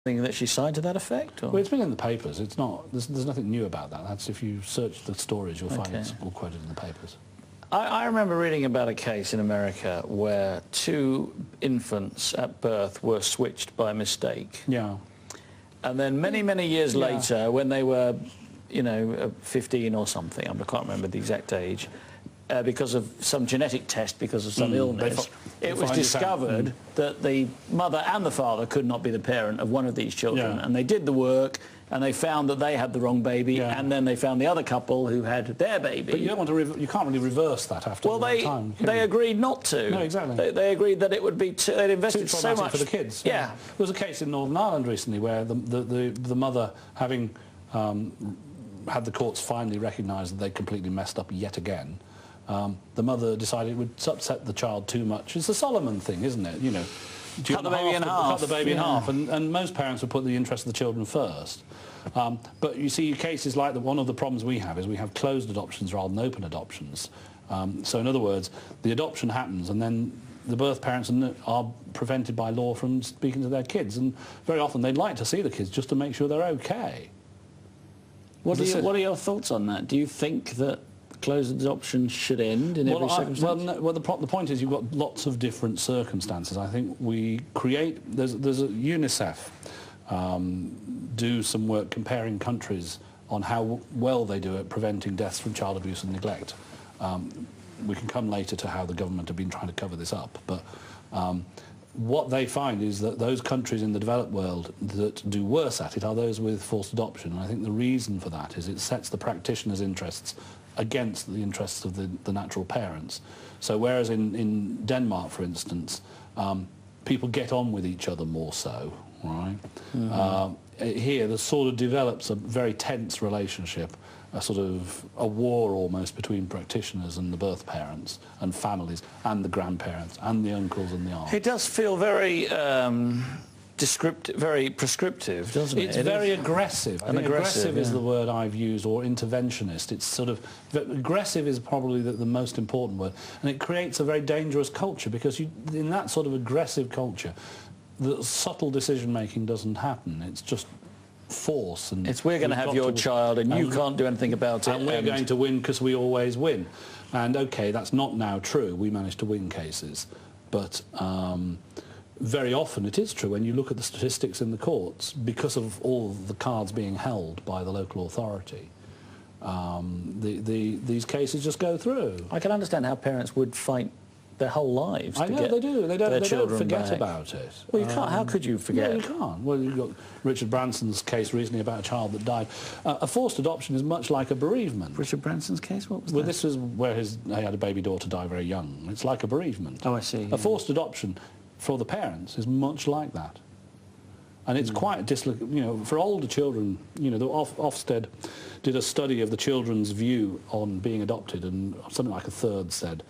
Thing that she signed to that effect? Or? Well, it's been in the papers. It's not. There's nothing new about that. That's if you search the stories, you'll find it's all quoted in the papers. I remember reading about a case in America where 2 infants at birth were switched by mistake. Yeah. And then many years later, when they were, you know, 15 or something, I can't remember the exact age, because of some genetic test, because of some illness, it was discovered that the mother and the father could not be the parent of one of these children. And they did the work, and they found that they had the wrong baby, and then they found the other couple who had their baby. But you don't want to. You can't really reverse that after a long time. Well, they agreed not to. No, exactly. They agreed that it would be they'd invested so much for the kids. Yeah. There was a case in Northern Ireland recently where the mother, having had the courts finally recognise that they completely messed up yet again. The mother decided it would upset the child too much. It's the Solomon thing, isn't it? You know, cut the baby in half. Cut the baby in half, and most parents would put the interest of the children first. But you see, cases like one of the problems we have is we have closed adoptions rather than open adoptions. So in other words, the adoption happens, and then the birth parents are prevented by law from speaking to their kids, and very often they'd like to see the kids just to make sure they're okay. What are your thoughts on that? Do you think that closed adoption should end in every circumstance? Well, the point is you've got lots of different circumstances. I think we create... There's a UNICEF do some work comparing countries on how well they do at preventing deaths from child abuse and neglect. We can come later to how the government have been trying to cover this up, but what they find is that those countries in the developed world that do worse at it are those with forced adoption. And I think the reason for that is it sets the practitioners' interests against the interests of the natural parents. So whereas in Denmark, for instance, people get on with each other more so, right? Here, there sort of develops a very tense relationship, a sort of a war almost between practitioners and the birth parents and families and the grandparents and the uncles and the aunts. It does feel very very prescriptive, doesn't it? It's very aggressive. I think aggressive is the word I've used, or interventionist. It's sort of... Aggressive is probably the most important word. And it creates a very dangerous culture, because in that sort of aggressive culture, the subtle decision-making doesn't happen. It's just force. And it's, we're going to have your child, and you can't do anything about it. And we're going to win because we always win. And, OK, that's not now true. We managed to win cases. But... very often it is true when you look at the statistics in the courts, because of all the cards being held by the local authority. These cases just go through. I can understand how parents would fight their whole lives to get they do. They don't forget back. About it. Well, you can't. How could you forget? No, you can't. Well, you've got Richard Branson's case recently about a child that died. A forced adoption is much like a bereavement. Richard Branson's case? What was that? Well, this was where he had a baby daughter die very young. It's like a bereavement. Oh, I see. A forced adoption for the parents is much like that. And it's quite, you know, for older children, you know, the Ofsted did a study of the children's view on being adopted, and something like a third said,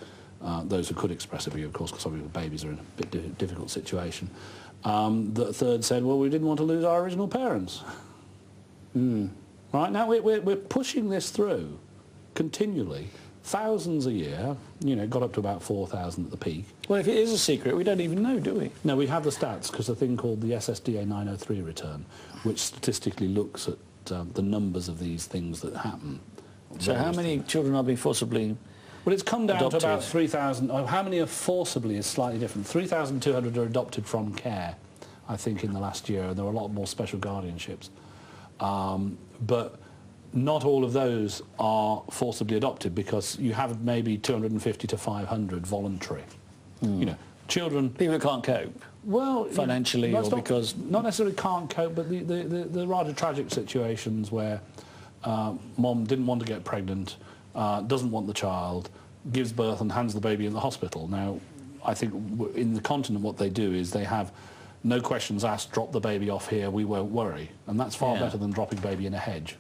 those who could express a view, of course, because some of the babies are in a bit difficult situation, that a third said, well, we didn't want to lose our original parents. Right, now we're pushing this through continually. Thousands a year, you know, got up to about 4,000 at the peak. Well, if it is a secret, we don't even know, do we? No, we have the stats, because a thing called the SSDA 903 return, which statistically looks at the numbers of these things that happen. So how many children are being forcibly Well, it's come down adopted? To about 3,000. How many are forcibly is slightly different. 3,200 are adopted from care, I think, in the last year, and there are a lot more special guardianships. But not all of those are forcibly adopted, because you have maybe 250 to 500 voluntary. You know, children... People who can't cope. Well, financially, or because... Not necessarily can't cope, but the rather tragic situations where mom didn't want to get pregnant, doesn't want the child, gives birth and hands the baby in the hospital. Now, I think in the continent what they do is they have no questions asked, drop the baby off here, we won't worry. And that's far better than dropping baby in a hedge.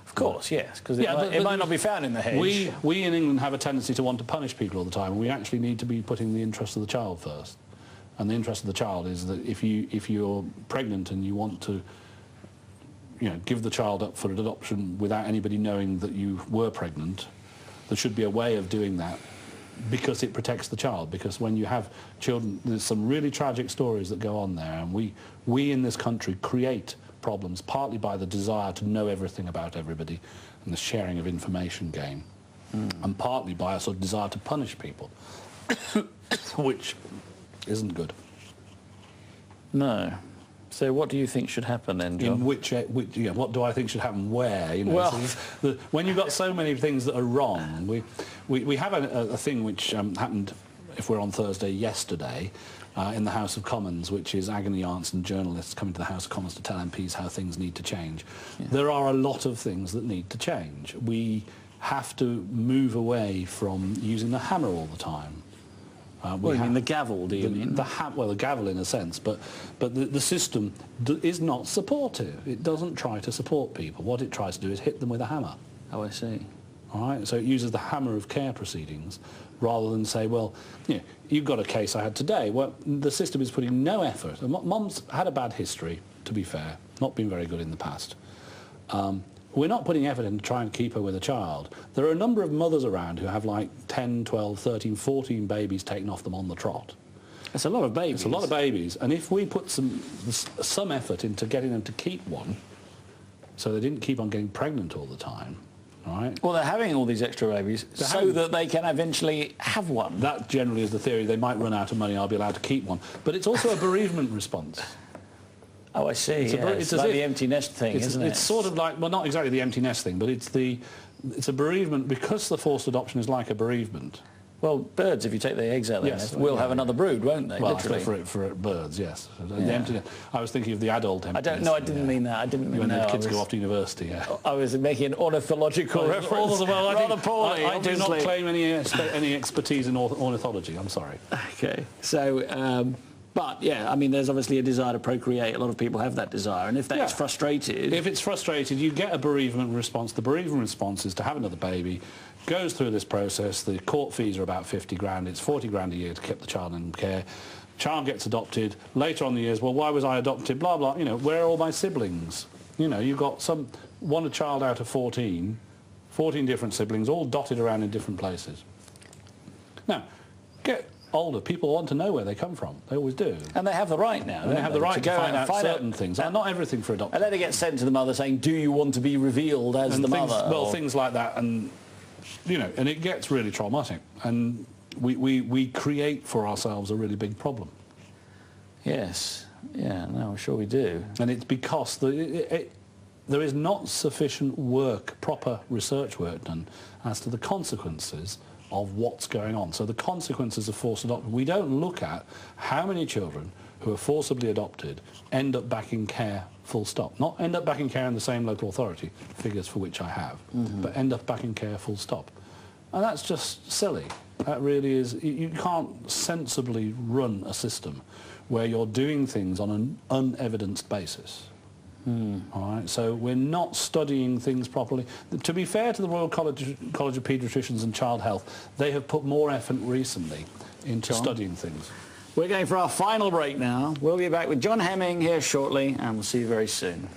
Of course, yes, because it might not be found in the hedge. We in England have a tendency to want to punish people all the time, and we actually need to be putting the interest of the child first. And the interest of the child is that if you're pregnant and you want to, you know, give the child up for adoption without anybody knowing that you were pregnant, there should be a way of doing that because it protects the child. Because when you have children, there's some really tragic stories that go on there, and we in this country create problems partly by the desire to know everything about everybody and the sharing of information game, and partly by a sort of desire to punish people, which isn't good. No. So what do you think should happen then, John? In which what do I think should happen where? You know, well, so when you've got so many things that are wrong, we have a thing which happened, if we're on Thursday, yesterday, in the House of Commons, which is agony aunts and journalists coming to the House of Commons to tell MPs how things need to change. Yeah. There are a lot of things that need to change. We have to move away from using the hammer all the time. Well, you mean the gavel, do you mean? Well, the gavel in a sense, but the system is not supportive. It doesn't try to support people. What it tries to do is hit them with a hammer. Oh, I see. All right, so it uses the hammer of care proceedings rather than say, well, you know, you've got a case I had today. Well, the system is putting no effort. Mum's had a bad history, to be fair, not been very good in the past. We're not putting effort in to try and keep her with a child. There are a number of mothers around who have like 10, 12, 13, 14 babies taken off them on the trot. That's a lot of babies. It's a lot of babies. And if we put some effort into getting them to keep one, so they didn't keep on getting pregnant all the time, right? Well, they're having all these extra babies so that they can eventually have one. That generally is the theory. They might run out of money, I'll be allowed to keep one. But it's also a bereavement response. Oh, I see. It's like the empty nest thing, isn't it? It's sort of like, well, not exactly the empty nest thing, but it's a bereavement because the forced adoption is like a bereavement. Well, birds, if you take the eggs out of their nest, will have another brood, won't they? Well, literally. for birds, yes. The empty nest. I was thinking of the adult empty nest. I didn't mean that. I didn't mean when that. their kids go off to university, yeah. I was making an ornithological reference. Rather poorly, I do not claim any expertise in ornithology, I'm sorry. Okay, so... but, yeah, I mean, there's obviously a desire to procreate. A lot of people have that desire. And if that's frustrated... If it's frustrated, you get a bereavement response. The bereavement response is to have another baby, goes through this process. The court fees are about 50 grand. It's 40 grand a year to keep the child in care. Child gets adopted. Later on in the years, well, why was I adopted? Blah, blah. You know, where are all my siblings? You know, you've got a child out of 14 different siblings, all dotted around in different places. Now, get older, people want to know where they come from. They always do. And they have the right now. And they have the right to find out certain things. And not everything for adoption. And then it gets sent to the mother saying, do you want to be revealed as the mother? Well, things like that. And, you know, and it gets really traumatic. And we create for ourselves a really big problem. Yes. Yeah, no, I'm sure we do. And it's because there is not sufficient work, proper research work done as to the consequences of what's going on. So the consequences of forced adoption, we don't look at how many children who are forcibly adopted end up back in care, full stop. Not end up back in care in the same local authority, figures for which I have, but end up back in care, full stop. And that's just silly. That really is, you can't sensibly run a system where you're doing things on an unevidenced basis. All right, so we're not studying things properly. To be fair to the Royal College of Paediatricians and Child Health, they have put more effort recently into studying things. We're going for our final break now. We'll be back with John Hemming here shortly, and we'll see you very soon.